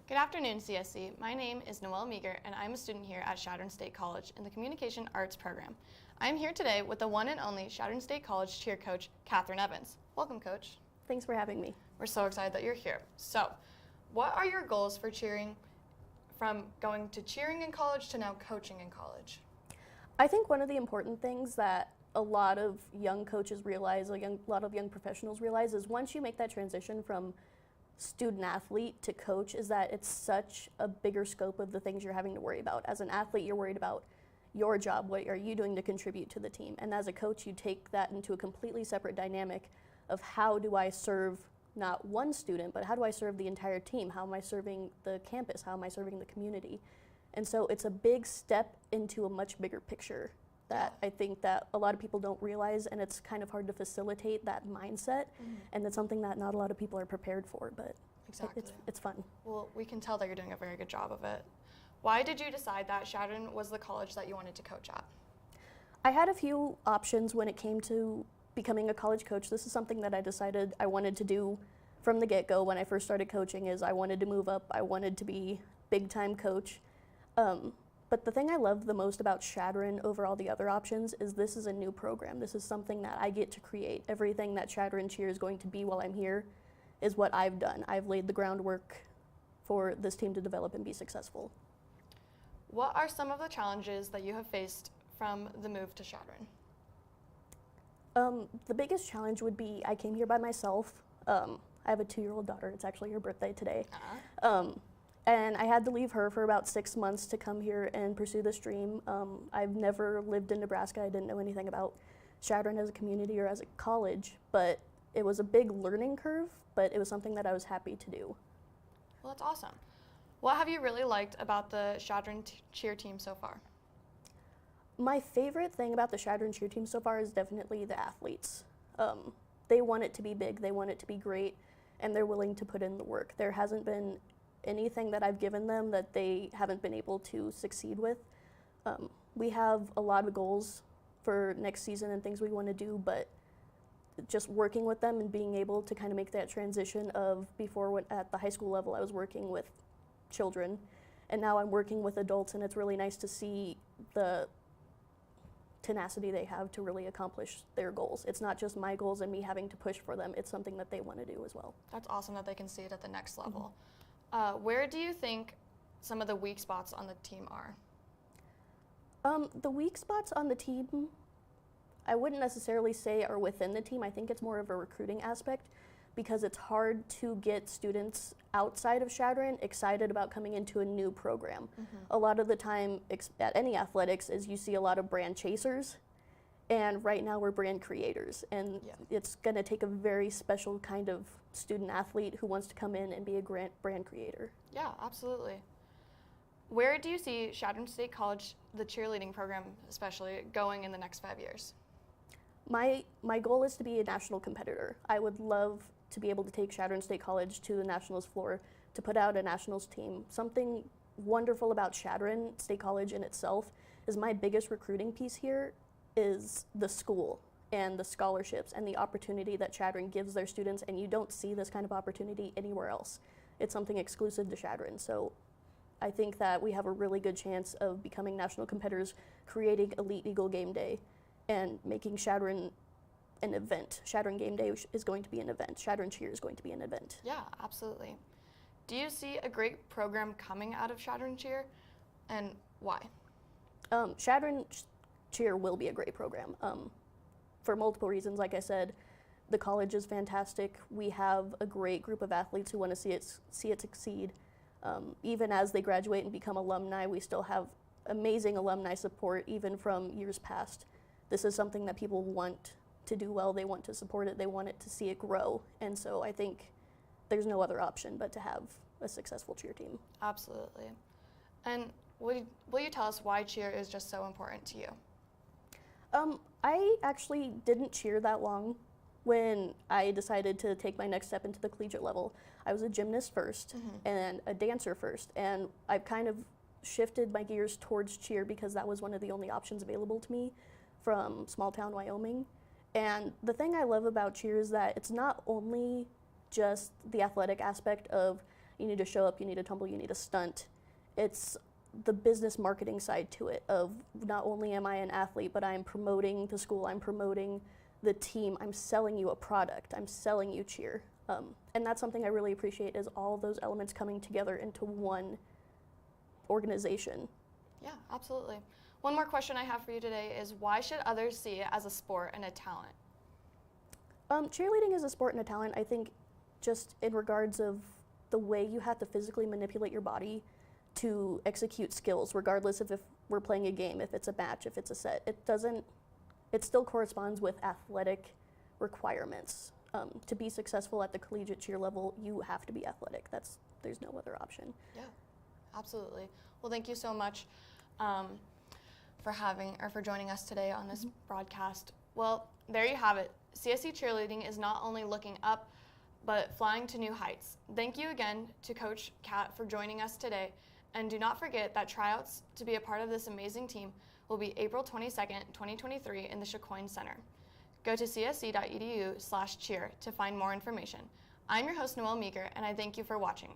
Good afternoon, CSC. My name is Noelle Meager, and I'm a student here at Chadron State College in the Communication Arts program. I'm here today with the one and only Chadron State College cheer coach, Catherine Evans. Welcome, Coach. Thanks for having me. We're so excited that you're here. So, what are your goals for cheering, from going to cheering in college to now coaching in college? I think one of the important things that a lot of young coaches realize, a lot of young professionals realize, is once you make that transition from student athlete to coach, is that it's such a bigger scope of the things you're having to worry about. As an athlete, you're worried about your job, what are you doing to contribute to the team? And as a coach, you take that into a completely separate dynamic of how do I serve not one student, but how do I serve the entire team? How am I serving the campus? How am I serving the community? And so it's a big step into a much bigger picture that I think that a lot of people don't realize, and it's kind of hard to facilitate that mindset, and it's something that not a lot of people are prepared for, but Exactly. it's fun. Well, we can tell that you're doing a very good job of it. Why did you decide that Chadron was the college that you wanted to coach at? I had a few options when it came to becoming a college coach. This is something that I decided I wanted to do from the get-go when I first started coaching. Is I wanted to move up, I wanted to be big-time coach. But the thing I love the most about Chadron over all the other options is this is a new program. This is something that I get to create. Everything that Chadron Cheer is going to be while I'm here is what I've done. I've laid the groundwork for this team to develop and be successful. What are some of the challenges that you have faced from the move to Chadron? The biggest challenge would be I came here by myself. I have a 2-year-old daughter. It's actually her birthday today. And I had to leave her for about 6 months to come here and pursue this dream. I've never lived in Nebraska. I didn't know anything about Chadron as a community or as a college, but it was a big learning curve, but it was something that I was happy to do. Well, that's awesome. What have you really liked about the Chadron cheer team so far? My favorite thing about the Chadron cheer team so far is definitely the athletes. They want it to be big, they want it to be great, and they're willing to put in the work. There hasn't been anything that I've given them that they haven't been able to succeed with. We have a lot of goals for next season and things we want to do, but just working with them and being able to kind of make that transition of before when at the high school level I was working with children, and now I'm working with adults, and it's really nice to see the tenacity they have to really accomplish their goals. It's not just my goals and me having to push for them, it's something that they want to do as well. That's awesome that they can see it at the next level. Where do you think some of the weak spots on the team are? The weak spots on the team, I wouldn't necessarily say are within the team. I think it's more of a recruiting aspect, because it's hard to get students outside of Chadron excited about coming into a new program. A lot of the time at any athletics is you see a lot of brand chasers, and right now we're brand creators, and it's gonna take a very special kind of student athlete who wants to come in and be a brand creator. Yeah, absolutely. Where do you see Chadron State College, the cheerleading program especially, going in the next 5 years? My goal is to be a national competitor. I would love to be able to take Chadron State College to the nationals floor, to put out a nationals team. Something wonderful about Chadron State College in itself is my biggest recruiting piece here is the school and the scholarships and the opportunity that Chadron gives their students, and you don't see this kind of opportunity anywhere else. It's something exclusive to Chadron. So I think that we have a really good chance of becoming national competitors, creating Elite Eagle Game Day, and making Chadron an event. Chadron Game Day is going to be an event. Chadron Cheer is going to be an event. Yeah, absolutely. Do you see a great program coming out of Chadron Cheer, and why? Chadron Cheer will be a great program for multiple reasons. Like I said, the college is fantastic. We have a great group of athletes who want to see it succeed. Even as they graduate and become alumni, we still have amazing alumni support, even from years past. This is something that people want to do well. They want to support it. They want it to see it grow. And so I think there's no other option but to have a successful cheer team. Absolutely. And will you tell us why cheer is just so important to you? I actually didn't cheer that long when I decided to take my next step into the collegiate level. I was a gymnast first and a dancer first, and I've kind of shifted my gears towards cheer because that was one of the only options available to me from small town Wyoming. And the thing I love about cheer is that it's not only just the athletic aspect of You need to show up, you need to tumble, you need to stunt. It's the business marketing side to it of not only am I an athlete, but I'm promoting the school, I'm promoting the team, I'm selling you a product, I'm selling you cheer. And that's something I really appreciate is all of those elements coming together into one organization. Yeah, absolutely. One more question I have for you today is why should others see it as a sport and a talent? Cheerleading is a sport and a talent, I think, just in regards of the way you have to physically manipulate your body to execute skills, regardless of if we're playing a game, if it's a match, if it's a set. It still corresponds with athletic requirements. To be successful at the collegiate cheer level, you have to be athletic. There's no other option. Yeah, absolutely. Well, thank you so much for joining us today on this broadcast. Well, there you have it. CSC Cheerleading is not only looking up, but flying to new heights. Thank you again to Coach Kat for joining us today. And do not forget that tryouts to be a part of this amazing team will be April 22nd, 2023 in the Chacoin Center. Go to csc.edu/cheer to find more information. I'm your host, Noelle Meeker, and I thank you for watching.